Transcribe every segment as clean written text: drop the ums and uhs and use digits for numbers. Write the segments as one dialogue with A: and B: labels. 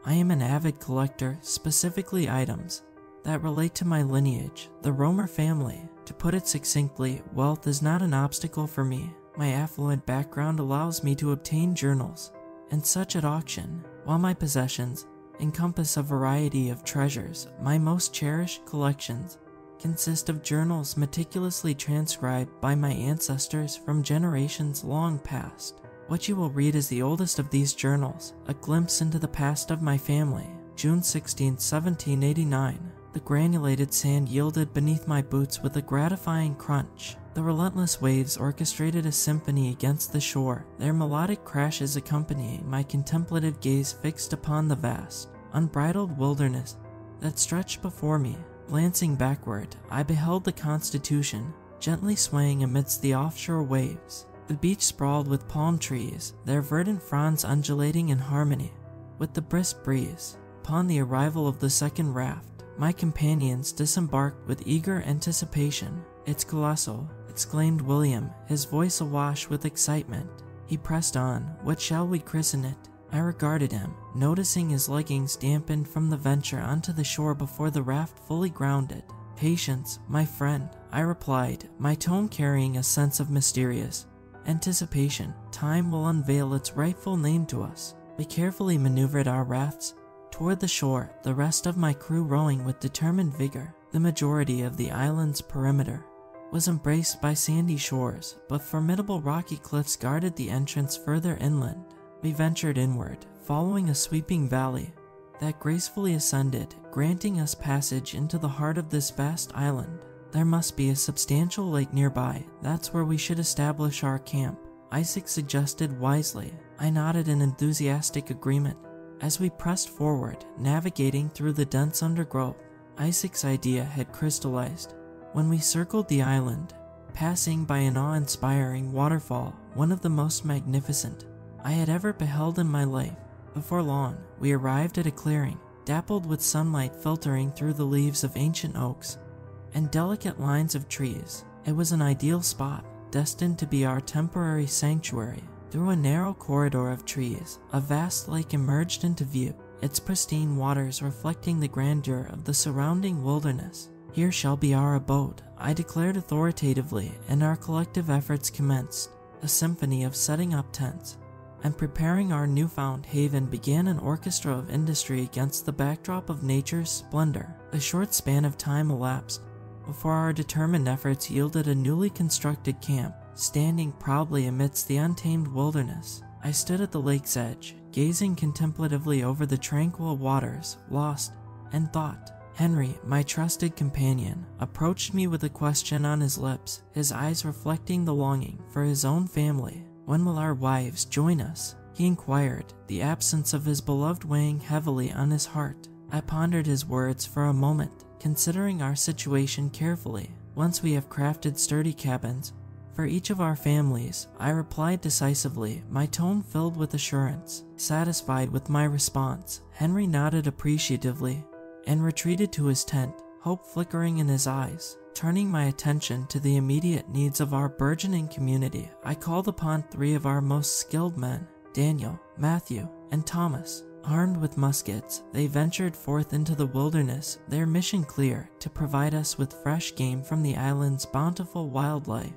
A: I am an avid collector, specifically items that relate to my lineage, the Romer family. To put it succinctly, wealth is not an obstacle for me. My affluent background allows me to obtain journals and such at auction, while my possessions encompass a variety of treasures. My most cherished collections consist of journals meticulously transcribed by my ancestors from generations long past. What you will read is the oldest of these journals, a glimpse into the past of my family. June 16, 1789. The granulated sand yielded beneath my boots with a gratifying crunch. The relentless waves orchestrated a symphony against the shore, their melodic crashes accompanying my contemplative gaze fixed upon the vast, unbridled wilderness that stretched before me. Glancing backward, I beheld the Constitution gently swaying amidst the offshore waves. The beach sprawled with palm trees, their verdant fronds undulating in harmony with the brisk breeze. Upon the arrival of the second raft, my companions disembarked with eager anticipation. "It's colossal," exclaimed William, his voice awash with excitement. He pressed on. "What shall we christen it?" I regarded him, noticing his leggings dampened from the venture onto the shore before the raft fully grounded. "Patience, my friend," I replied, my tone carrying a sense of mysterious anticipation. "Time will unveil its rightful name to us." We carefully maneuvered our rafts toward the shore, the rest of my crew rowing with determined vigor. The majority of the island's perimeter was embraced by sandy shores, but formidable rocky cliffs guarded the entrance further inland. We ventured inward, following a sweeping valley that gracefully ascended, granting us passage into the heart of this vast island. There must be a substantial lake nearby. That's where we should establish our camp, Isaac suggested wisely. I nodded in enthusiastic agreement. As we pressed forward, navigating through the dense undergrowth, Isaac's idea had crystallized. When we circled the island, passing by an awe-inspiring waterfall, one of the most magnificent I had ever beheld in my life. Before long, we arrived at a clearing, dappled with sunlight filtering through the leaves of ancient oaks and delicate lines of trees. It was an ideal spot, destined to be our temporary sanctuary. Through a narrow corridor of trees, a vast lake emerged into view, its pristine waters reflecting the grandeur of the surrounding wilderness. "Here shall be our abode," I declared authoritatively, and our collective efforts commenced. A symphony of setting up tents and preparing our newfound haven began, an orchestra of industry against the backdrop of nature's splendor. A short span of time elapsed before our determined efforts yielded a newly constructed camp, standing proudly amidst the untamed wilderness. I stood at the lake's edge, gazing contemplatively over the tranquil waters, lost in thought. Henry, my trusted companion, approached me with a question on his lips, his eyes reflecting the longing for his own family. "When will our wives join us?" he inquired, the absence of his beloved weighing heavily on his heart. I pondered his words for a moment, considering our situation carefully. "Once we have crafted sturdy cabins for each of our families," I replied decisively, my tone filled with assurance. Satisfied with my response, Henry nodded appreciatively and retreated to his tent, hope flickering in his eyes. Turning my attention to the immediate needs of our burgeoning community, I called upon 3 of our most skilled men, Daniel, Matthew, and Thomas. Armed with muskets, they ventured forth into the wilderness, their mission clear: to provide us with fresh game from the island's bountiful wildlife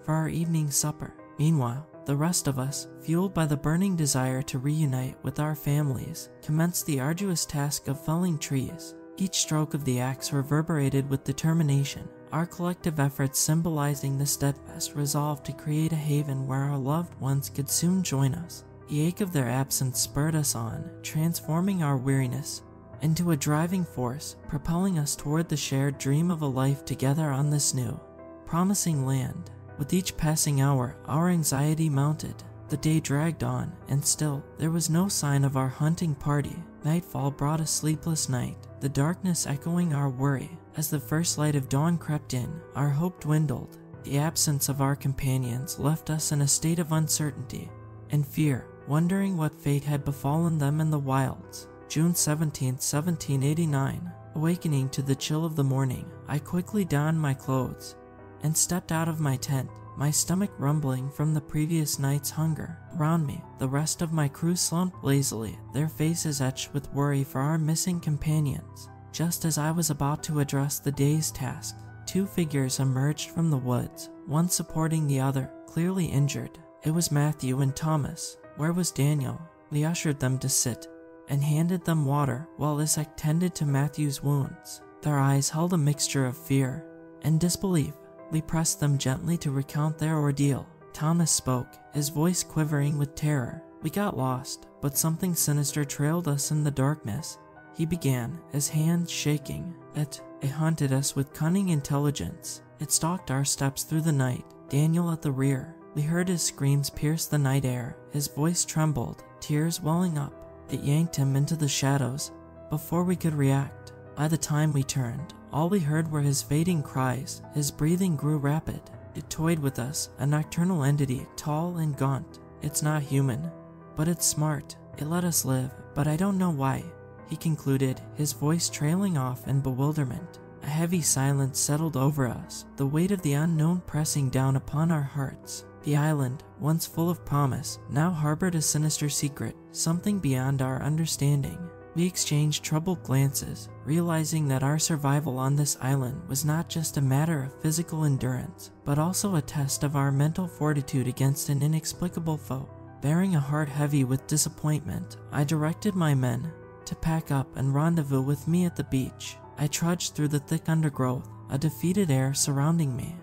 A: for our evening supper. Meanwhile, the rest of us, fueled by the burning desire to reunite with our families, commenced the arduous task of felling trees. Each stroke of the axe reverberated with determination, our collective efforts symbolizing the steadfast resolve to create a haven where our loved ones could soon join us. The ache of their absence spurred us on, transforming our weariness into a driving force, propelling us toward the shared dream of a life together on this new, promising land. With each passing hour, our anxiety mounted. The day dragged on, and still, there was no sign of our hunting party. Nightfall brought a sleepless night, the darkness echoing our worry. As the first light of dawn crept in, our hope dwindled. The absence of our companions left us in a state of uncertainty and fear, wondering what fate had befallen them in the wilds. June 17, 1789. Awakening to the chill of the morning, I quickly donned my clothes and stepped out of my tent. my stomach rumbling from the previous night's hunger. Around me, the rest of my crew slumped lazily, their faces etched with worry for our missing companions. Just as I was about to address the day's task, two figures emerged from the woods, one supporting the other, clearly injured. It was Matthew and Thomas. Where was Daniel? We ushered them to sit and handed them water while Isaac tended to Matthew's wounds. Their eyes held a mixture of fear and disbelief. We pressed them gently to recount their ordeal. Thomas spoke, his voice quivering with terror. We got lost, but something sinister trailed us in the darkness. He began, his hands shaking. It haunted us with cunning intelligence. It stalked our steps through the night, Daniel at the rear. We heard his screams pierce the night air. His voice trembled, tears welling up. It yanked him into the shadows before we could react. By the time we turned, all we heard were his fading cries. His breathing grew rapid. It toyed with us, a nocturnal entity, tall and gaunt. It's not human, but it's smart. It let us live, but I don't know why, he concluded, his voice trailing off in bewilderment. A heavy silence settled over us, the weight of the unknown pressing down upon our hearts. The island, once full of promise, now harbored a sinister secret, something beyond our understanding. We exchanged troubled glances, realizing that our survival on this island was not just a matter of physical endurance, but also a test of our mental fortitude against an inexplicable foe. Bearing a heart heavy with disappointment, I directed my men to pack up and rendezvous with me at the beach. I trudged through the thick undergrowth, a defeated air surrounding me.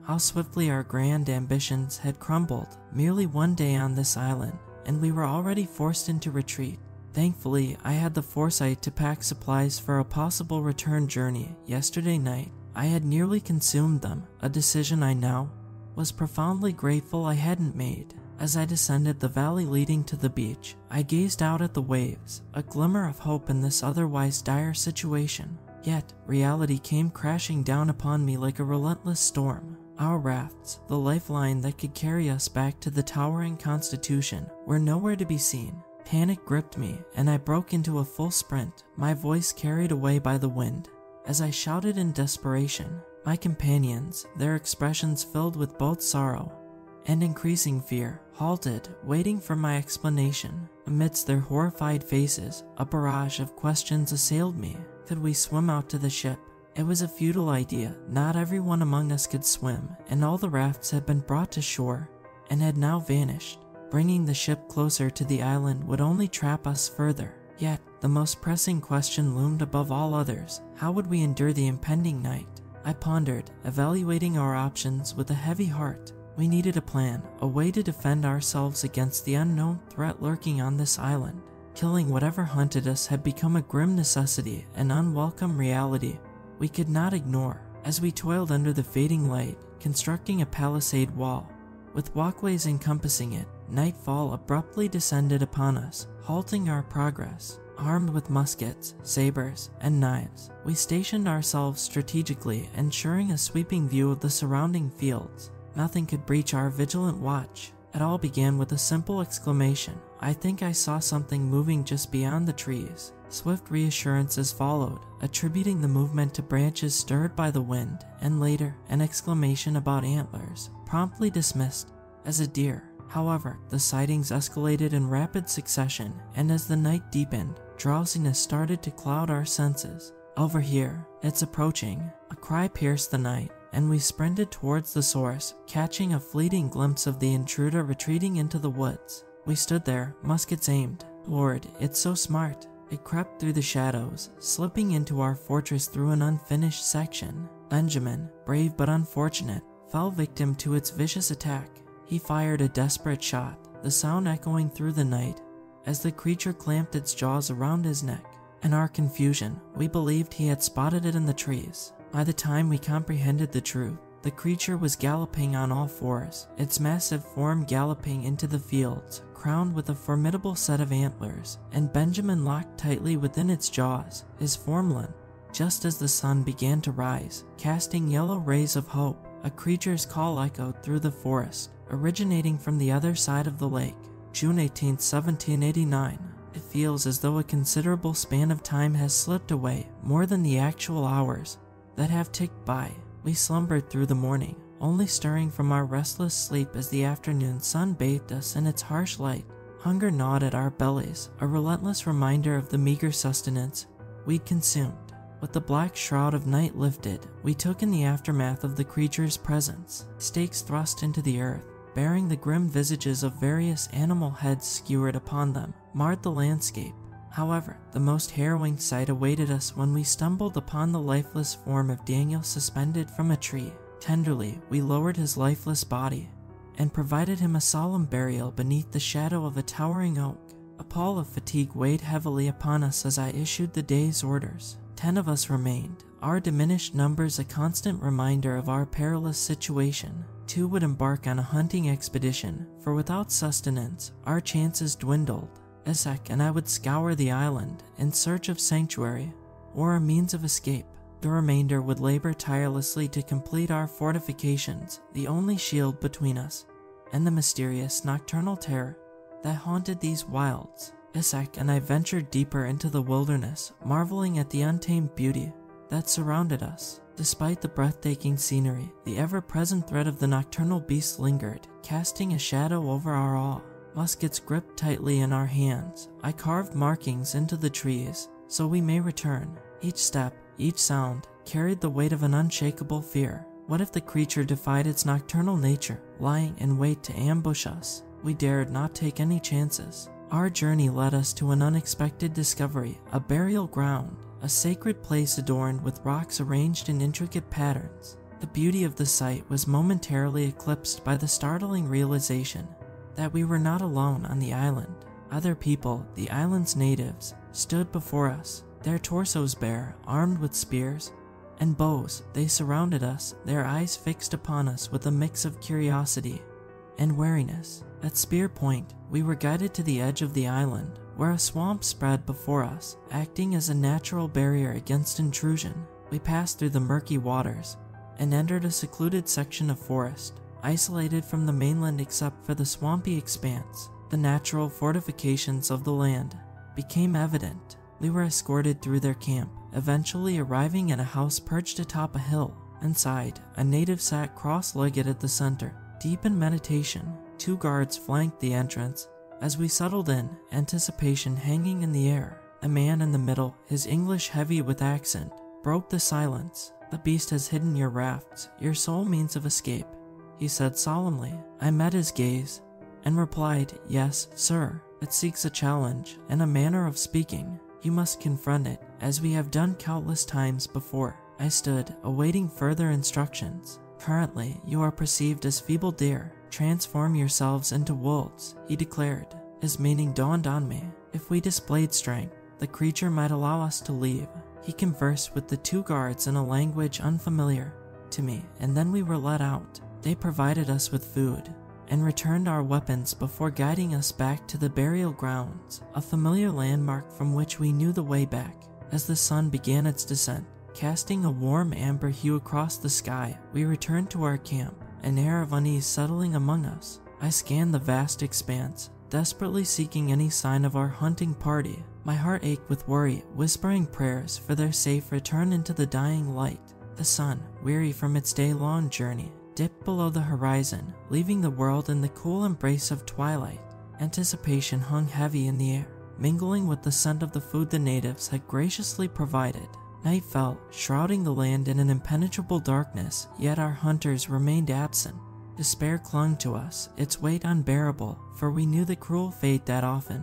A: How swiftly our grand ambitions had crumbled. Merely one day on this island, and we were already forced into retreat. Thankfully, I had the foresight to pack supplies for a possible return journey. Yesterday night, I had nearly consumed them, a decision I now was profoundly grateful I hadn't made. As I descended the valley leading to the beach, I gazed out at the waves, a glimmer of hope in this otherwise dire situation. Yet, reality came crashing down upon me like a relentless storm. Our rafts, the lifeline that could carry us back to the towering Constitution, were nowhere to be seen. Panic gripped me, and I broke into a full sprint, my voice carried away by the wind. As I shouted in desperation, my companions, their expressions filled with both sorrow and increasing fear, halted, waiting for my explanation. Amidst their horrified faces, a barrage of questions assailed me. Could we swim out to the ship? It was a futile idea. Not everyone among us could swim, and all the rafts had been brought to shore and had now vanished. Bringing the ship closer to the island would only trap us further. Yet, the most pressing question loomed above all others. How would we endure the impending night? I pondered, evaluating our options with a heavy heart. We needed a plan, a way to defend ourselves against the unknown threat lurking on this island. Killing whatever hunted us had become a grim necessity, an unwelcome reality we could not ignore. As we toiled under the fading light, constructing a palisade wall, with walkways encompassing it, nightfall abruptly descended upon us, halting our progress. Armed with muskets, sabers, and knives, we stationed ourselves strategically, ensuring a sweeping view of the surrounding fields. Nothing could breach our vigilant watch. It all began with a simple exclamation. I think I saw something moving just beyond the trees. Swift reassurances followed, attributing the movement to branches stirred by the wind, and later, an exclamation about antlers, promptly dismissed as a deer. However, the sightings escalated in rapid succession, and as the night deepened, drowsiness started to cloud our senses. Over here, it's approaching. A cry pierced the night, and we sprinted towards the source, catching a fleeting glimpse of the intruder retreating into the woods. We stood there, muskets aimed. Lord, it's so smart. It crept through the shadows, slipping into our fortress through an unfinished section. Benjamin, brave but unfortunate, fell victim to its vicious attack. He fired a desperate shot, the sound echoing through the night as the creature clamped its jaws around his neck. In our confusion, we believed he had spotted it in the trees. By the time we comprehended the truth, the creature was galloping on all fours, its massive form galloping into the fields, crowned with a formidable set of antlers, and Benjamin locked tightly within its jaws, his form limp. Just as the sun began to rise, casting yellow rays of hope, a creature's call echoed through the forest, originating from the other side of the lake. June 18, 1789. It feels as though a considerable span of time has slipped away, more than the actual hours that have ticked by. We slumbered through the morning, only stirring from our restless sleep as the afternoon sun bathed us in its harsh light. Hunger gnawed at our bellies, a relentless reminder of the meager sustenance we'd consumed. With the black shroud of night lifted, we took in the aftermath of the creature's presence. Stakes thrust into the earth, bearing the grim visages of various animal heads skewered upon them, marred the landscape. However, the most harrowing sight awaited us when we stumbled upon the lifeless form of Daniel suspended from a tree. Tenderly, we lowered his lifeless body and provided him a solemn burial beneath the shadow of a towering oak. A pall of fatigue weighed heavily upon us as I issued the day's orders. 10 of us remained, our diminished numbers a constant reminder of our perilous situation. 2 would embark on a hunting expedition, for without sustenance, our chances dwindled. Isaac and I would scour the island in search of sanctuary or a means of escape. The remainder would labor tirelessly to complete our fortifications, the only shield between us and the mysterious nocturnal terror that haunted these wilds. Isaac and I ventured deeper into the wilderness, marveling at the untamed beauty that surrounded us. Despite the breathtaking scenery, the ever-present threat of the nocturnal beast lingered, casting a shadow over our awe. Muskets gripped tightly in our hands, I carved markings into the trees so we may return. Each step, each sound, carried the weight of an unshakable fear. What if the creature defied its nocturnal nature, lying in wait to ambush us? We dared not take any chances. Our journey led us to an unexpected discovery, a burial ground, a sacred place adorned with rocks arranged in intricate patterns. The beauty of the sight was momentarily eclipsed by the startling realization that we were not alone on the island. Other people, the island's natives, stood before us, their torsos bare, armed with spears and bows. They surrounded us, their eyes fixed upon us with a mix of curiosity and wariness. At spear point, we were guided to the edge of the island, where a swamp spread before us, acting as a natural barrier against intrusion. We passed through the murky waters and entered a secluded section of forest, isolated from the mainland except for the swampy expanse. The natural fortifications of the land became evident. We were escorted through their camp, eventually arriving at a house perched atop a hill. Inside, a native sat cross-legged at the center, deep in meditation. 2 guards flanked the entrance. As we settled in, anticipation hanging in the air, a man in the middle, his English heavy with accent, broke the silence. "The beast has hidden your rafts, your sole means of escape," he said solemnly. I met his gaze and replied, "Yes, sir. It seeks a challenge and a manner of speaking. You must confront it, as we have done countless times before." I stood, awaiting further instructions. "Currently, you are perceived as feeble deer. Transform yourselves into wolves," he declared. His meaning dawned on me. If we displayed strength, the creature might allow us to leave. He conversed with the 2 guards in a language unfamiliar to me, and then we were let out. They provided us with food and returned our weapons before guiding us back to the burial grounds, a familiar landmark from which we knew the way back. As the sun began its descent, casting a warm amber hue across the sky, we returned to our camp, an air of unease settling among us. I scanned the vast expanse, desperately seeking any sign of our hunting party. My heart ached with worry, whispering prayers for their safe return into the dying light. The sun, weary from its day-long journey, dipped below the horizon, leaving the world in the cool embrace of twilight. Anticipation hung heavy in the air, mingling with the scent of the food the natives had graciously provided. Night fell, shrouding the land in an impenetrable darkness, yet our hunters remained absent. Despair clung to us, its weight unbearable, for we knew the cruel fate that often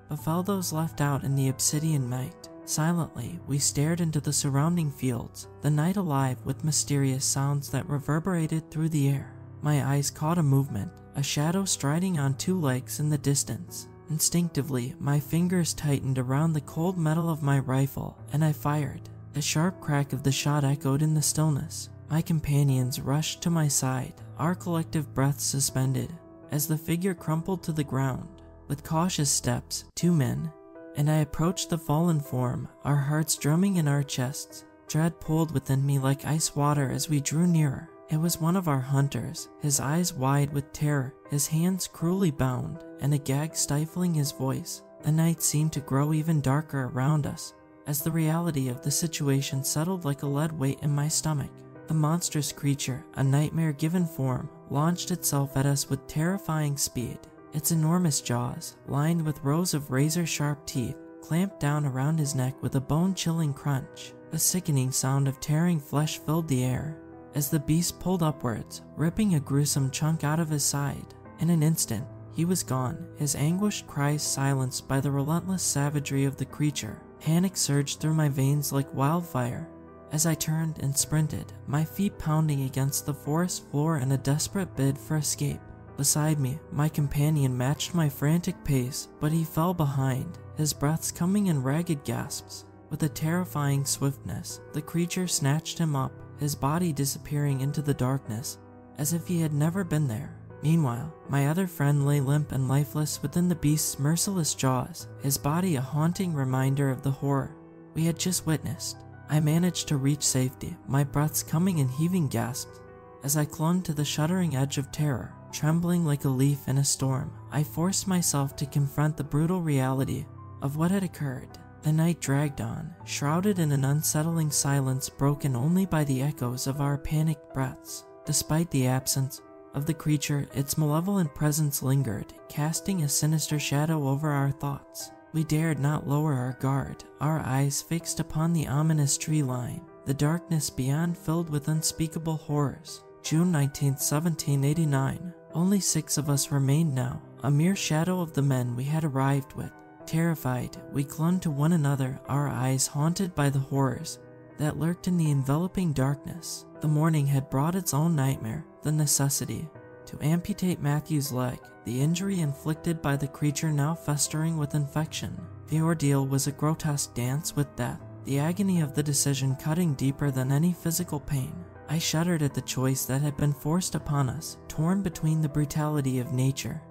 A: befell those left out in the obsidian night. Silently, we stared into the surrounding fields, the night alive with mysterious sounds that reverberated through the air. My eyes caught a movement, a shadow striding on 2 legs in the distance. Instinctively, my fingers tightened around the cold metal of my rifle, and I fired. The sharp crack of the shot echoed in the stillness. My companions rushed to my side, our collective breaths suspended, as the figure crumpled to the ground. With cautious steps, 2 men and I approached the fallen form, our hearts drumming in our chests. Dread pulled within me like ice water as we drew nearer. It was one of our hunters, his eyes wide with terror, his hands cruelly bound, and a gag stifling his voice. The night seemed to grow even darker around us, as the reality of the situation settled like a lead weight in my stomach. The monstrous creature, a nightmare given form, launched itself at us with terrifying speed. Its enormous jaws, lined with rows of razor-sharp teeth, clamped down around his neck with a bone-chilling crunch. A sickening sound of tearing flesh filled the air as the beast pulled upwards, ripping a gruesome chunk out of his side. In an instant, he was gone, his anguished cries silenced by the relentless savagery of the creature. Panic surged through my veins like wildfire as I turned and sprinted, my feet pounding against the forest floor in a desperate bid for escape. Beside me, my companion matched my frantic pace, but he fell behind, his breaths coming in ragged gasps. With a terrifying swiftness, the creature snatched him up, his body disappearing into the darkness, as if he had never been there. Meanwhile, my other friend lay limp and lifeless within the beast's merciless jaws, his body a haunting reminder of the horror we had just witnessed. I managed to reach safety, my breaths coming in heaving gasps. As I clung to the shuddering edge of terror, trembling like a leaf in a storm, I forced myself to confront the brutal reality of what had occurred. The night dragged on, shrouded in an unsettling silence broken only by the echoes of our panicked breaths. Despite the absence of the creature, its malevolent presence lingered, casting a sinister shadow over our thoughts. We dared not lower our guard, our eyes fixed upon the ominous tree line, the darkness beyond filled with unspeakable horrors. June 19, 1789. Only 6 of us remained now, a mere shadow of the men we had arrived with. Terrified, we clung to one another, our eyes haunted by the horrors that lurked in the enveloping darkness. The morning had brought its own nightmare, the necessity to amputate Matthew's leg, the injury inflicted by the creature now festering with infection. The ordeal was a grotesque dance with death, the agony of the decision cutting deeper than any physical pain. I shuddered at the choice that had been forced upon us, torn between the brutality of nature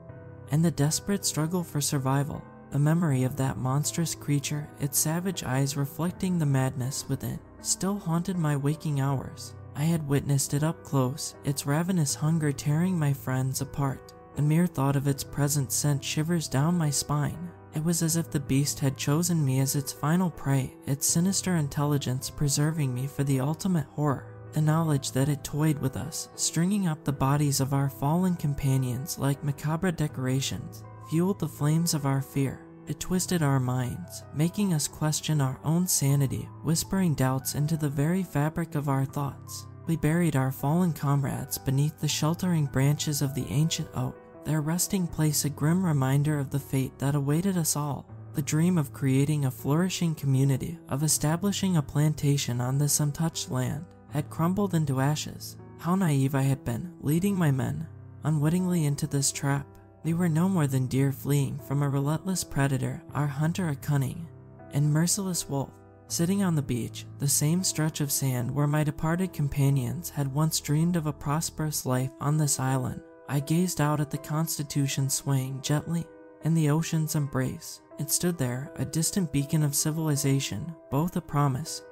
A: and the desperate struggle for survival. The memory of that monstrous creature, its savage eyes reflecting the madness within, still haunted my waking hours. I had witnessed it up close, its ravenous hunger tearing my friends apart. The mere thought of its presence sent shivers down my spine. It was as if the beast had chosen me as its final prey, its sinister intelligence preserving me for the ultimate horror. The knowledge that it toyed with us, stringing up the bodies of our fallen companions like macabre decorations, fueled the flames of our fear. It twisted our minds, making us question our own sanity, whispering doubts into the very fabric of our thoughts. We buried our fallen comrades beneath the sheltering branches of the ancient oak, their resting place a grim reminder of the fate that awaited us all. The dream of creating a flourishing community, of establishing a plantation on this untouched land, had crumbled into ashes. How naive I had been, leading my men unwittingly into this trap. We were no more than deer fleeing from a relentless predator, our hunter a cunning and merciless wolf. Sitting on the beach, the same stretch of sand where my departed companions had once dreamed of a prosperous life on this island, I gazed out at the Constitution swaying gently in the ocean's embrace. It stood there, a distant beacon of civilization, both a promise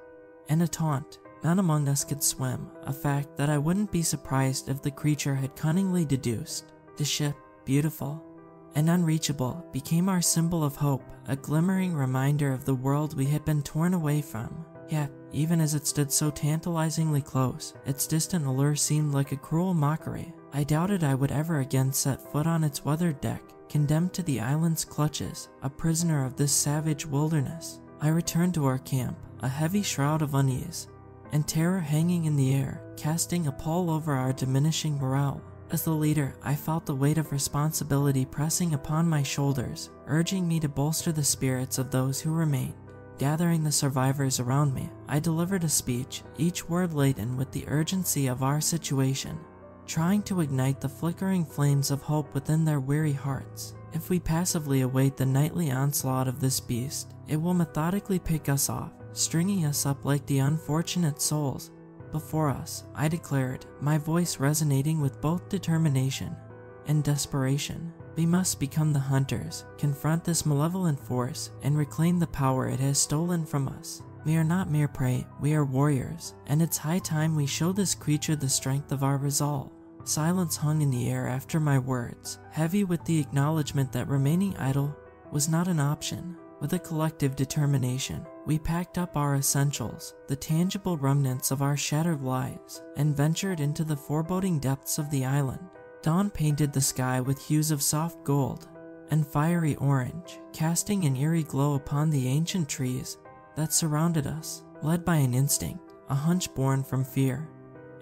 A: and a taunt. None among us could swim, a fact that I wouldn't be surprised if the creature had cunningly deduced. The ship, beautiful and unreachable, became our symbol of hope, a glimmering reminder of the world we had been torn away from. Yet, even as it stood so tantalizingly close, its distant allure seemed like a cruel mockery. I doubted I would ever again set foot on its weathered deck, condemned to the island's clutches, a prisoner of this savage wilderness. I returned to our camp, a heavy shroud of unease and terror hanging in the air, casting a pall over our diminishing morale. As the leader, I felt the weight of responsibility pressing upon my shoulders, urging me to bolster the spirits of those who remained. Gathering the survivors around me, I delivered a speech, each word laden with the urgency of our situation, trying to ignite the flickering flames of hope within their weary hearts. If we passively await the nightly onslaught of this beast, it will methodically pick us off, stringing us up like the unfortunate souls before us, I declared, my voice resonating with both determination and desperation. We must become the hunters, confront this malevolent force, and reclaim the power it has stolen from us. We are not mere prey, we are warriors, and it's high time we show this creature the strength of our resolve. Silence hung in the air after my words, heavy with the acknowledgement that remaining idle was not an option. With a collective determination, we packed up our essentials, the tangible remnants of our shattered lives, and ventured into the foreboding depths of the island. Dawn painted the sky with hues of soft gold and fiery orange, casting an eerie glow upon the ancient trees that surrounded us. Led by an instinct, a hunch born from fear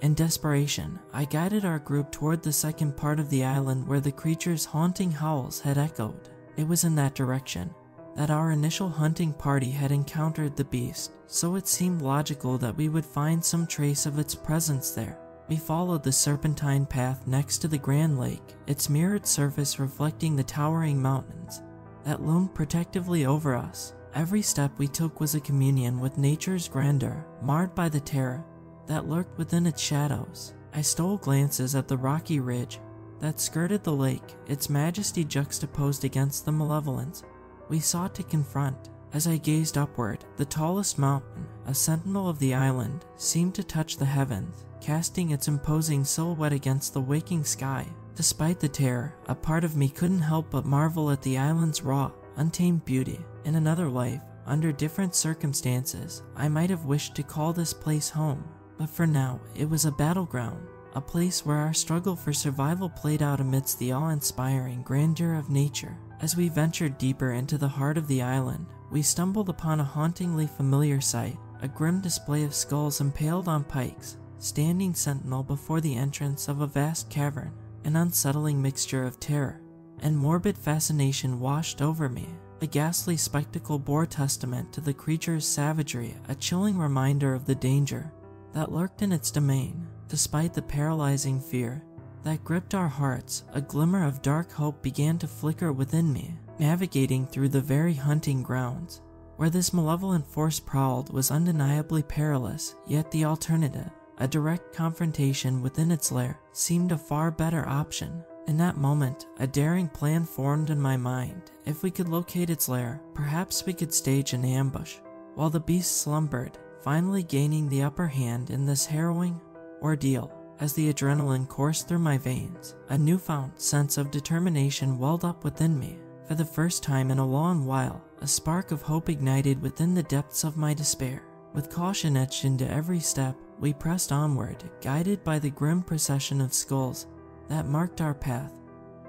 A: and desperation, I guided our group toward the second part of the island where the creature's haunting howls had echoed. It was in that direction that our initial hunting party had encountered the beast, so it seemed logical that we would find some trace of its presence there. We followed the serpentine path next to the Grand Lake, its mirrored surface reflecting the towering mountains that loomed protectively over us. Every step we took was a communion with nature's grandeur, marred by the terror that lurked within its shadows. I stole glances at the rocky ridge that skirted the lake, its majesty juxtaposed against the malevolence we sought to confront. As I gazed upward, the tallest mountain, a sentinel of the island, seemed to touch the heavens, casting its imposing silhouette against the waking sky. Despite the terror, a part of me couldn't help but marvel at the island's raw, untamed beauty. In another life, under different circumstances, I might have wished to call this place home, but for now, it was a battleground, a place where our struggle for survival played out amidst the awe-inspiring grandeur of nature. As we ventured deeper into the heart of the island, we stumbled upon a hauntingly familiar sight, a grim display of skulls impaled on pikes, standing sentinel before the entrance of a vast cavern. An unsettling mixture of terror and morbid fascination washed over me. The ghastly spectacle bore testament to the creature's savagery, a chilling reminder of the danger that lurked in its domain. Despite the paralyzing fear that gripped our hearts, a glimmer of dark hope began to flicker within me. Navigating through the very hunting grounds where this malevolent force prowled was undeniably perilous, yet the alternative, a direct confrontation within its lair, seemed a far better option. In that moment, a daring plan formed in my mind. If we could locate its lair, perhaps we could stage an ambush while the beast slumbered, finally gaining the upper hand in this harrowing ordeal. As the adrenaline coursed through my veins, a newfound sense of determination welled up within me. For the first time in a long while, a spark of hope ignited within the depths of my despair. With caution etched into every step, we pressed onward, guided by the grim procession of skulls that marked our path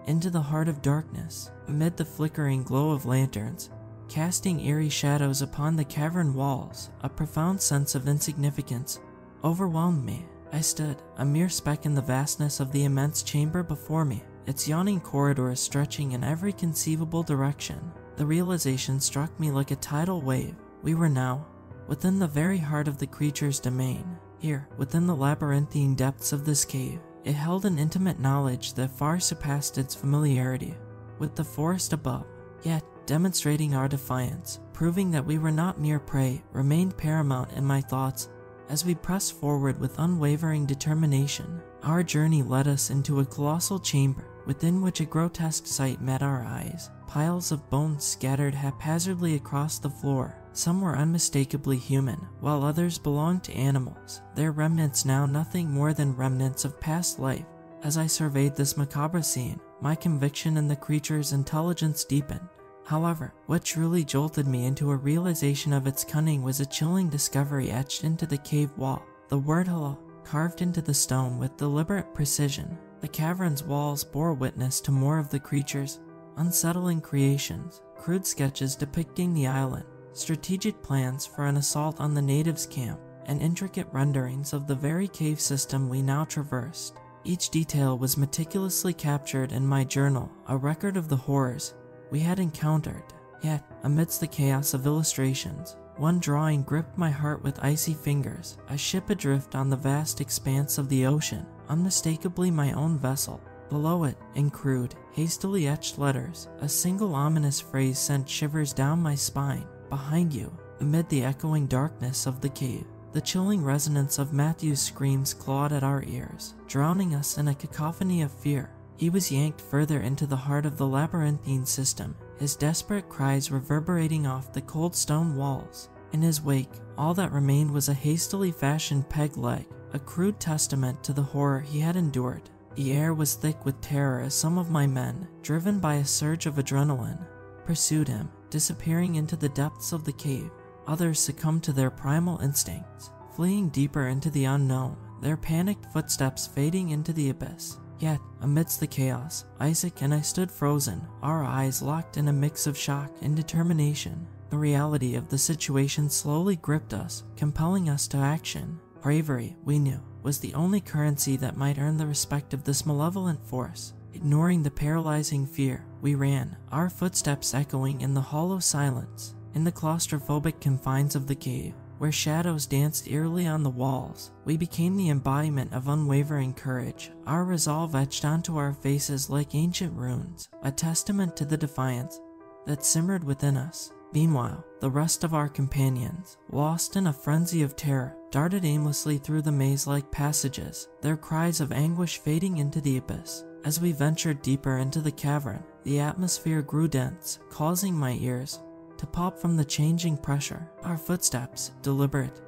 A: into the heart of darkness. Amid the flickering glow of lanterns, casting eerie shadows upon the cavern walls, a profound sense of insignificance overwhelmed me. I stood, a mere speck in the vastness of the immense chamber before me, its yawning corridors stretching in every conceivable direction. The realization struck me like a tidal wave. We were now within the very heart of the creature's domain. Here, within the labyrinthine depths of this cave, it held an intimate knowledge that far surpassed its familiarity with the forest above. Yet, demonstrating our defiance, proving that we were not mere prey, remained paramount in my thoughts. As we pressed forward with unwavering determination, our journey led us into a colossal chamber within which a grotesque sight met our eyes. Piles of bones scattered haphazardly across the floor. Some were unmistakably human, while others belonged to animals, their remnants now nothing more than remnants of past life. As I surveyed this macabre scene, my conviction in the creature's intelligence deepened. However, what truly jolted me into a realization of its cunning was a chilling discovery etched into the cave wall. The word hello, carved into the stone with deliberate precision. The cavern's walls bore witness to more of the creature's unsettling creations, crude sketches depicting the island, strategic plans for an assault on the natives' camp, and intricate renderings of the very cave system we now traversed. Each detail was meticulously captured in my journal, a record of the horrors we had encountered. Yet, amidst the chaos of illustrations, one drawing gripped my heart with icy fingers, a ship adrift on the vast expanse of the ocean, unmistakably my own vessel. Below it, in crude, hastily etched letters, a single ominous phrase sent shivers down my spine. Behind you, amid the echoing darkness of the cave, the chilling resonance of Matthew's screams clawed at our ears, drowning us in a cacophony of fear. He was yanked further into the heart of the labyrinthine system, his desperate cries reverberating off the cold stone walls. In his wake, all that remained was a hastily fashioned peg leg, a crude testament to the horror he had endured. The air was thick with terror as some of my men, driven by a surge of adrenaline, pursued him. disappearing into the depths of the cave. Others succumbed to their primal instincts, fleeing deeper into the unknown, their panicked footsteps fading into the abyss. Yet, amidst the chaos, Isaac and I stood frozen, our eyes locked in a mix of shock and determination. The reality of the situation slowly gripped us, compelling us to action. Bravery, we knew, was the only currency that might earn the respect of this malevolent force. Ignoring the paralyzing fear, we ran, our footsteps echoing in the hollow silence. In the claustrophobic confines of the cave, where shadows danced eerily on the walls, we became the embodiment of unwavering courage, our resolve etched onto our faces like ancient runes, a testament to the defiance that simmered within us. Meanwhile, the rest of our companions, lost in a frenzy of terror, darted aimlessly through the maze-like passages, their cries of anguish fading into the abyss. As we ventured deeper into the cavern, the atmosphere grew dense, causing my ears to pop from the changing pressure. Our footsteps, deliberate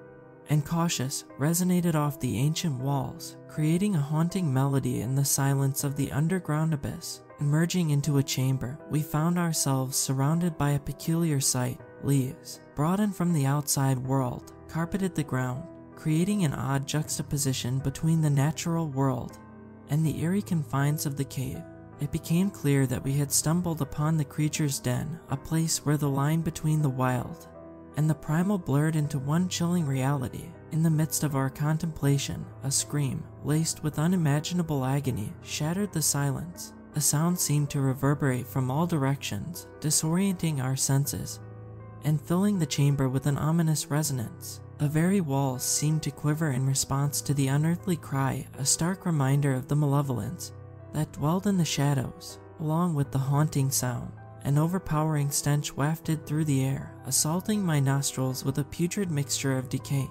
A: and cautious, resonated off the ancient walls, creating a haunting melody in the silence of the underground abyss. Emerging into a chamber, we found ourselves surrounded by a peculiar sight. Leaves, brought in from the outside world, carpeted the ground, creating an odd juxtaposition between the natural world and the eerie confines of the cave. It became clear that we had stumbled upon the creature's den, a place where the line between the wild and the primal blurred into one chilling reality. In the midst of our contemplation, a scream, laced with unimaginable agony, shattered the silence. The sound seemed to reverberate from all directions, disorienting our senses and filling the chamber with an ominous resonance. The very walls seemed to quiver in response to the unearthly cry, a stark reminder of the malevolence that dwelled in the shadows. Along with the haunting sound, an overpowering stench wafted through the air, assaulting my nostrils with a putrid mixture of decay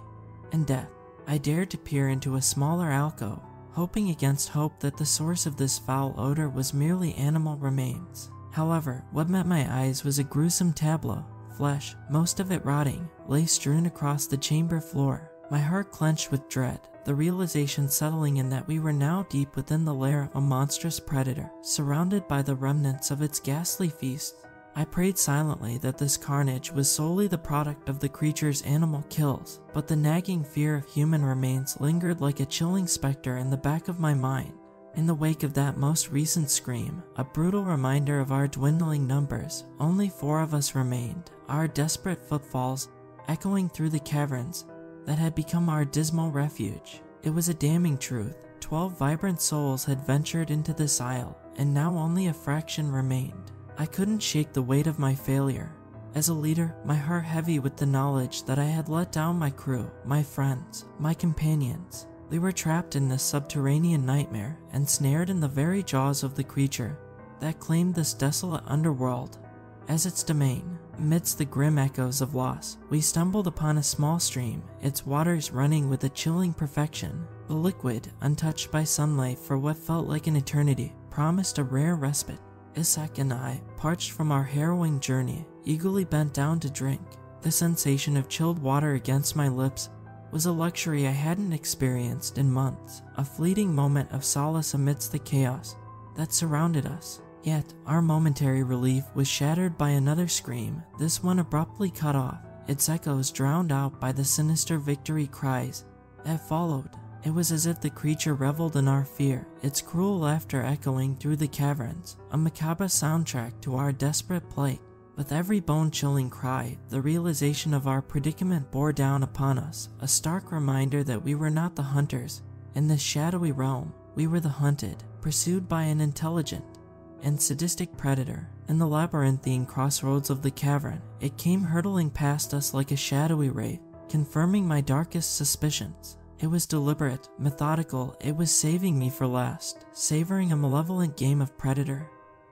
A: and death. I dared to peer into a smaller alcove, hoping against hope that the source of this foul odor was merely animal remains. However, what met my eyes was a gruesome tableau. Flesh, most of it rotting, lay strewn across the chamber floor. My heart clenched with dread, the realization settling in that we were now deep within the lair of a monstrous predator, surrounded by the remnants of its ghastly feast. I prayed silently that this carnage was solely the product of the creature's animal kills, but the nagging fear of human remains lingered like a chilling specter in the back of my mind. In the wake of that most recent scream, a brutal reminder of our dwindling numbers, only 4 of us remained, our desperate footfalls echoing through the caverns that had become our dismal refuge. It was a damning truth. 12 vibrant souls had ventured into this isle, and now only a fraction remained. I couldn't shake the weight of my failure. As a leader, my heart heavy with the knowledge that I had let down my crew, my friends, my companions. They were trapped in this subterranean nightmare, ensnared in the very jaws of the creature that claimed this desolate underworld as its domain. Amidst the grim echoes of loss, we stumbled upon a small stream, its waters running with a chilling perfection. The liquid, untouched by sunlight for what felt like an eternity, promised a rare respite. Isaac and I, parched from our harrowing journey, eagerly bent down to drink. The sensation of chilled water against my lips was a luxury I hadn't experienced in months, a fleeting moment of solace amidst the chaos that surrounded us. Yet, our momentary relief was shattered by another scream, this one abruptly cut off, its echoes drowned out by the sinister victory cries that followed. It was as if the creature reveled in our fear, its cruel laughter echoing through the caverns, a macabre soundtrack to our desperate plight. With every bone-chilling cry, the realization of our predicament bore down upon us, a stark reminder that we were not the hunters in this shadowy realm. We were the hunted, pursued by an intelligent and sadistic predator. In the labyrinthine crossroads of the cavern, it came hurtling past us like a shadowy wraith, confirming my darkest suspicions. It was deliberate, methodical, it was saving me for last, savoring a malevolent game of predator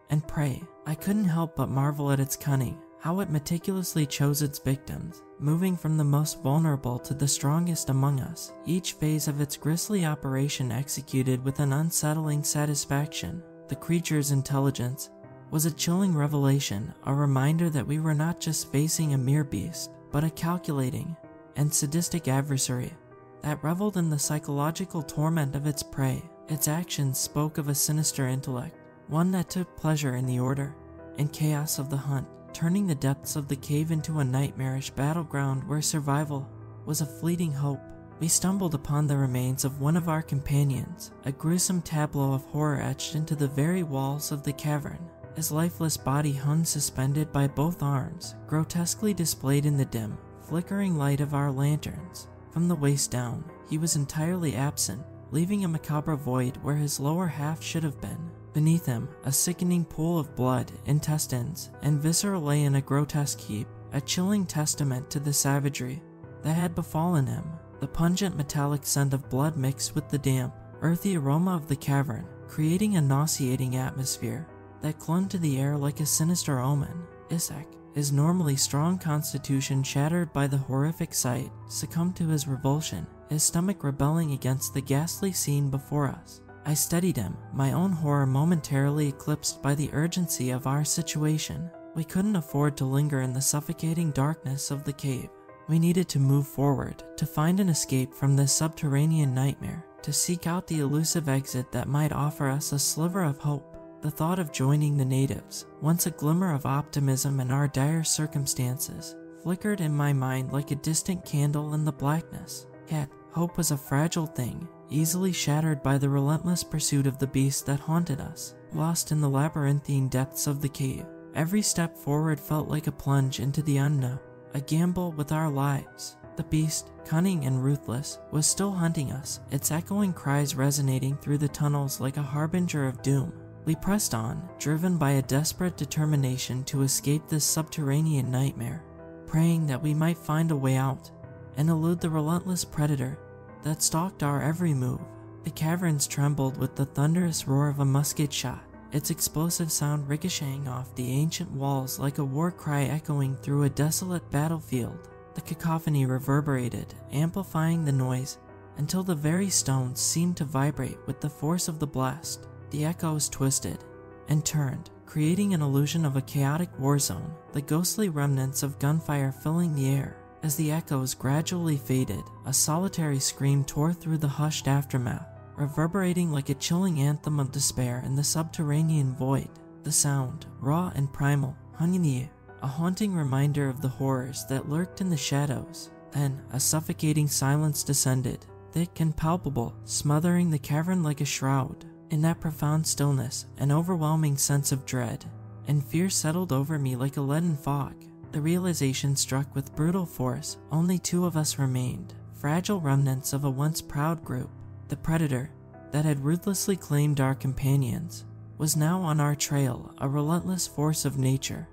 A: and prey. I couldn't help but marvel at its cunning, how it meticulously chose its victims, moving from the most vulnerable to the strongest among us, each phase of its grisly operation executed with an unsettling satisfaction. The creature's intelligence was a chilling revelation, a reminder that we were not just facing a mere beast, but a calculating and sadistic adversary that reveled in the psychological torment of its prey. Its actions spoke of a sinister intellect, one that took pleasure in the order and chaos of the hunt, turning the depths of the cave into a nightmarish battleground where survival was a fleeting hope. We stumbled upon the remains of one of our companions, a gruesome tableau of horror etched into the very walls of the cavern. His lifeless body hung suspended by both arms, grotesquely displayed in the dim, flickering light of our lanterns. From the waist down, he was entirely absent, leaving a macabre void where his lower half should have been. Beneath him, a sickening pool of blood, intestines, and viscera lay in a grotesque heap, a chilling testament to the savagery that had befallen him. The pungent metallic scent of blood mixed with the damp, earthy aroma of the cavern, creating a nauseating atmosphere that clung to the air like a sinister omen. Isaac, his normally strong constitution shattered by the horrific sight, succumbed to his revulsion, his stomach rebelling against the ghastly scene before us. I steadied him, my own horror momentarily eclipsed by the urgency of our situation. We couldn't afford to linger in the suffocating darkness of the cave. We needed to move forward, to find an escape from this subterranean nightmare, to seek out the elusive exit that might offer us a sliver of hope. The thought of joining the natives, once a glimmer of optimism in our dire circumstances, flickered in my mind like a distant candle in the blackness. Yet, hope was a fragile thing, easily shattered by the relentless pursuit of the beast that haunted us. Lost in the labyrinthine depths of the cave, every step forward felt like a plunge into the unknown, a gamble with our lives. The beast, cunning and ruthless, was still hunting us, its echoing cries resonating through the tunnels like a harbinger of doom. We pressed on, driven by a desperate determination to escape this subterranean nightmare, praying that we might find a way out and elude the relentless predator that stalked our every move. The caverns trembled with the thunderous roar of a musket shot, its explosive sound ricocheting off the ancient walls like a war cry echoing through a desolate battlefield. The cacophony reverberated, amplifying the noise until the very stones seemed to vibrate with the force of the blast. The echoes twisted and turned, creating an illusion of a chaotic war zone, the ghostly remnants of gunfire filling the air. As the echoes gradually faded, a solitary scream tore through the hushed aftermath, reverberating like a chilling anthem of despair in the subterranean void. The sound, raw and primal, hung in the air, a haunting reminder of the horrors that lurked in the shadows. Then, a suffocating silence descended, thick and palpable, smothering the cavern like a shroud. In that profound stillness, an overwhelming sense of dread and fear settled over me like a leaden fog. The realization struck with brutal force. Only two of us remained, fragile remnants of a once proud group. The predator that had ruthlessly claimed our companions was now on our trail, a relentless force of nature.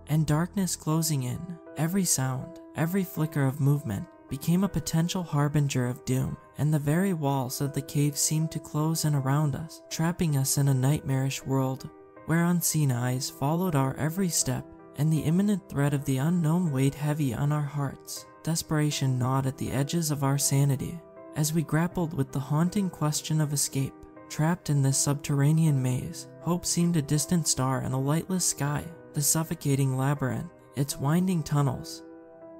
A: And darkness closing in, every sound, every flicker of movement became a potential harbinger of doom, and the very walls of the cave seemed to close in around us, trapping us in a nightmarish world where unseen eyes followed our every step, and the imminent threat of the unknown weighed heavy on our hearts. Desperation gnawed at the edges of our sanity as we grappled with the haunting question of escape. Trapped in this subterranean maze, hope seemed a distant star in a lightless sky. The suffocating labyrinth, its winding tunnels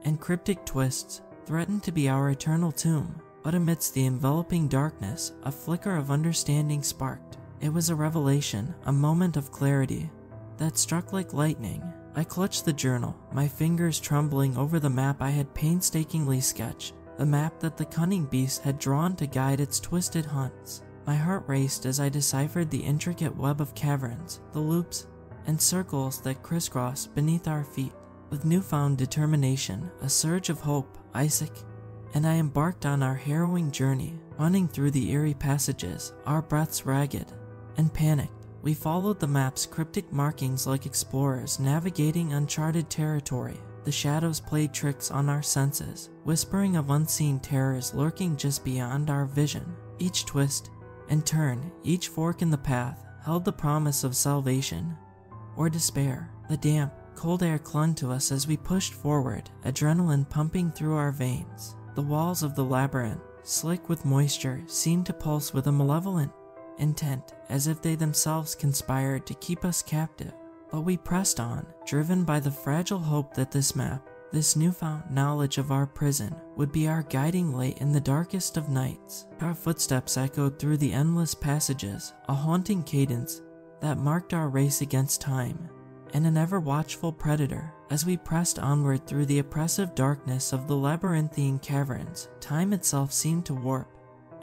A: and cryptic twists threatened to be our eternal tomb. But amidst the enveloping darkness, a flicker of understanding sparked. It was a revelation, a moment of clarity that struck like lightning. I clutched the journal, my fingers trembling over the map I had painstakingly sketched, the map that the cunning beast had drawn to guide its twisted hunts. My heart raced as I deciphered the intricate web of caverns, the loops and circles that crisscrossed beneath our feet. With newfound determination, a surge of hope, Isaac and I embarked on our harrowing journey. Running through the eerie passages, our breaths ragged and panicked, we followed the map's cryptic markings like explorers navigating uncharted territory. The shadows played tricks on our senses, whispering of unseen terrors lurking just beyond our vision. Each twist and turn, each fork in the path, held the promise of salvation or despair. The damp, cold air clung to us as we pushed forward, adrenaline pumping through our veins. The walls of the labyrinth, slick with moisture, seemed to pulse with a malevolent intent, as if they themselves conspired to keep us captive. But we pressed on, driven by the fragile hope that this map, this newfound knowledge of our prison, would be our guiding light in the darkest of nights. Our footsteps echoed through the endless passages, a haunting cadence that marked our race against time and an ever-watchful predator. As we pressed onward through the oppressive darkness of the labyrinthine caverns, time itself seemed to warp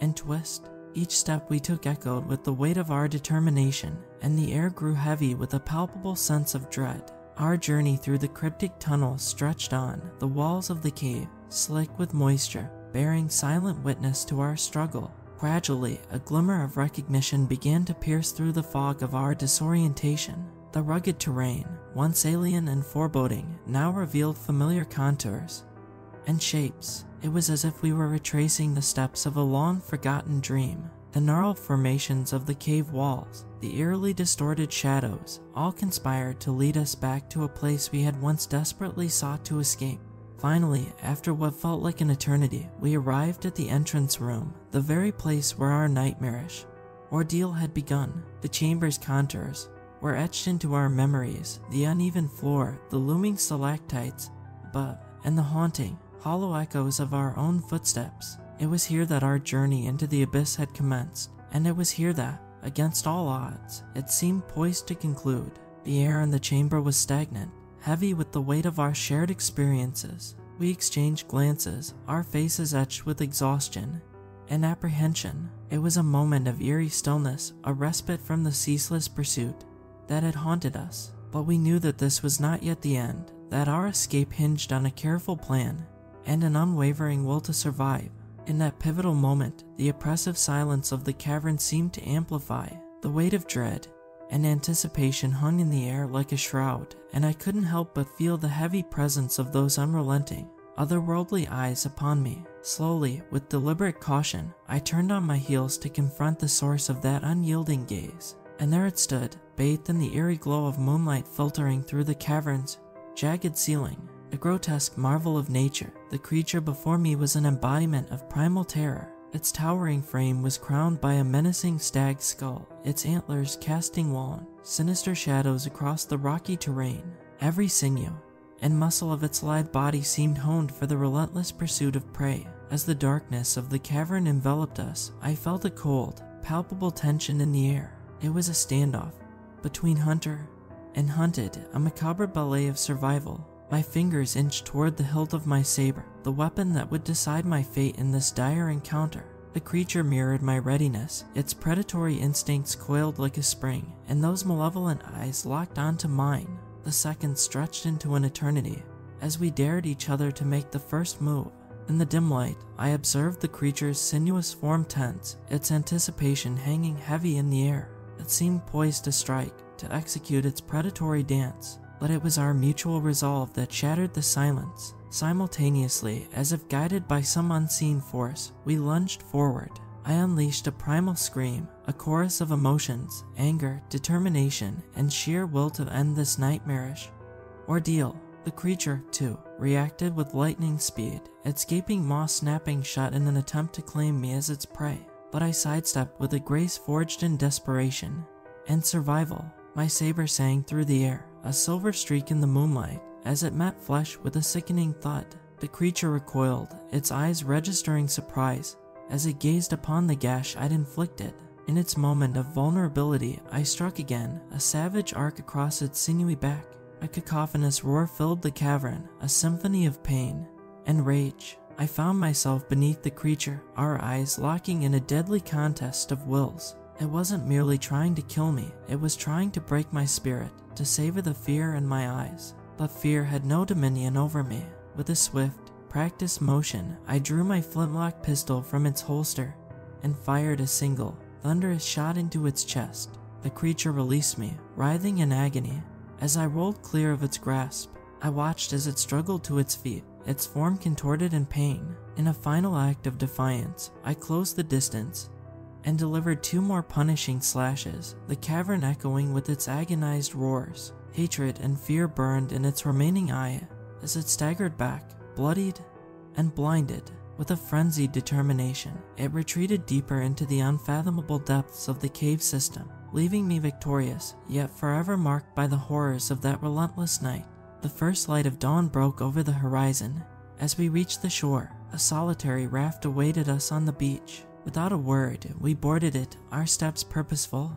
A: and twist. Each step we took echoed with the weight of our determination, and the air grew heavy with a palpable sense of dread. Our journey through the cryptic tunnels stretched on, the walls of the cave, slick with moisture, bearing silent witness to our struggle. Gradually, a glimmer of recognition began to pierce through the fog of our disorientation. The rugged terrain, once alien and foreboding, now revealed familiar contours and shapes. It was as if we were retracing the steps of a long-forgotten dream. The gnarled formations of the cave walls, the eerily distorted shadows, all conspired to lead us back to a place we had once desperately sought to escape. Finally, after what felt like an eternity, we arrived at the entrance room, the very place where our nightmarish ordeal had begun. The chamber's contours were etched into our memories, the uneven floor, the looming stalactites, and the haunting, hollow echoes of our own footsteps. It was here that our journey into the abyss had commenced, and it was here that, against all odds, it seemed poised to conclude. The air in the chamber was stagnant, heavy with the weight of our shared experiences. We exchanged glances, our faces etched with exhaustion and apprehension. It was a moment of eerie stillness, a respite from the ceaseless pursuit that had haunted us. But we knew that this was not yet the end, that our escape hinged on a careful plan and an unwavering will to survive. In that pivotal moment, the oppressive silence of the cavern seemed to amplify. The weight of dread and anticipation hung in the air like a shroud, and I couldn't help but feel the heavy presence of those unrelenting, otherworldly eyes upon me. Slowly, with deliberate caution, I turned on my heels to confront the source of that unyielding gaze. And there it stood, bathed in the eerie glow of moonlight filtering through the cavern's jagged ceiling. A grotesque marvel of nature, the creature before me was an embodiment of primal terror. Its towering frame was crowned by a menacing stag skull, its antlers casting wan, sinister shadows across the rocky terrain. Every sinew and muscle of its lithe body seemed honed for the relentless pursuit of prey. As the darkness of the cavern enveloped us, I felt a cold, palpable tension in the air. It was a standoff between hunter and hunted, a macabre ballet of survival. My fingers inched toward the hilt of my saber, the weapon that would decide my fate in this dire encounter. The creature mirrored my readiness, its predatory instincts coiled like a spring, and those malevolent eyes locked onto mine. The seconds stretched into an eternity, as we dared each other to make the first move. In the dim light, I observed the creature's sinuous form tense, its anticipation hanging heavy in the air. It seemed poised to strike, to execute its predatory dance. But it was our mutual resolve that shattered the silence. Simultaneously, as if guided by some unseen force, we lunged forward. I unleashed a primal scream, a chorus of emotions, anger, determination, and sheer will to end this nightmarish ordeal. The creature, too, reacted with lightning speed, its gaping maw snapping shut in an attempt to claim me as its prey. But I sidestepped with a grace forged in desperation and survival. My saber sang through the air, a silver streak in the moonlight, as it met flesh with a sickening thud. The creature recoiled, its eyes registering surprise as it gazed upon the gash I'd inflicted. In its moment of vulnerability, I struck again, a savage arc across its sinewy back. A cacophonous roar filled the cavern, a symphony of pain and rage. I found myself beneath the creature, our eyes locking in a deadly contest of wills. It wasn't merely trying to kill me, it was trying to break my spirit, to savor the fear in my eyes. But fear had no dominion over me. With a swift, practiced motion, I drew my flintlock pistol from its holster and fired a single, thunderous shot into its chest. The creature released me, writhing in agony. As I rolled clear of its grasp, I watched as it struggled to its feet, its form contorted in pain. In a final act of defiance, I closed the distance and delivered 2 more punishing slashes, the cavern echoing with its agonized roars. Hatred and fear burned in its remaining eye as it staggered back, bloodied and blinded. With a frenzied determination, it retreated deeper into the unfathomable depths of the cave system, leaving me victorious, yet forever marked by the horrors of that relentless night. The first light of dawn broke over the horizon. As we reached the shore, a solitary raft awaited us on the beach. Without a word, we boarded it, our steps purposeful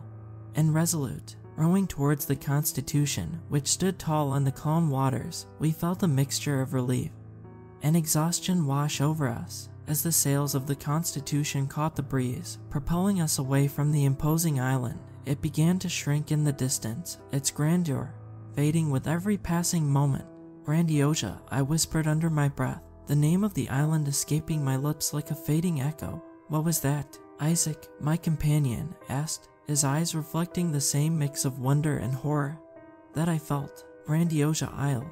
A: and resolute. Rowing towards the Constitution, which stood tall on the calm waters, we felt a mixture of relief and exhaustion wash over us as the sails of the Constitution caught the breeze, propelling us away from the imposing island. It began to shrink in the distance, its grandeur fading with every passing moment. Grandiosa, I whispered under my breath, the name of the island escaping my lips like a fading echo. What was that? Isaac, my companion, asked, his eyes reflecting the same mix of wonder and horror that I felt. Grandiosa Isle,